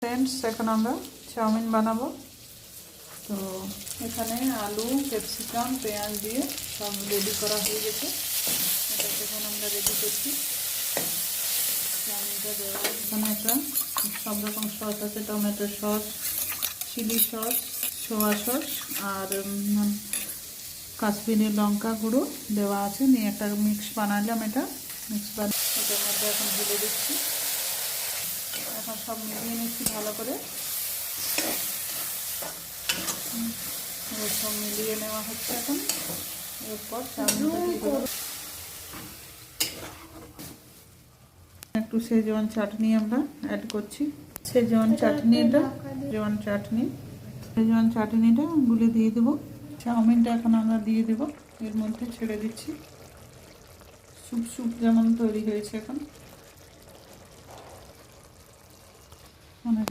Friends এখন আমরা chowmein বানাবো। তো এখানে আলু ক্যাপসিকাম পেঁয়াজ দিয়ে সব রেডি করা হয়ে গেছে। এটা এখন আমরা রেডি করছি। চাউমিনটা দেওয়া এখানে একটা সব রকম সস আছে, tomato sauce, chilli sauce, soya sauce আর কাশ্মীরি লঙ্কা গুঁড়ো দেওয়া আছে। নিয়ে একটা মিক্স বানালাম। এটা মিক্স বানিয়ে এটার মধ্যে এখন ঢেলে দিচ্ছি। এখন সব মিলিয়ে নিচ্ছি ভালো করে। সব মিলিয়ে নেওয়া হচ্ছে এখন। এরপর চাউমিনটা দিয়ে দেবো। একটু সেজওয়ান চাটনি আমরা অ্যাড করছি। সেজওয়ান চাটনিটা গুলে দিয়ে দেবো। চাউমিনটা এখন আমরা দিয়ে দেবো, এর মধ্যে ছেড়ে দিচ্ছি। স্যুপ যেমন তৈরি হয়েছে এখন।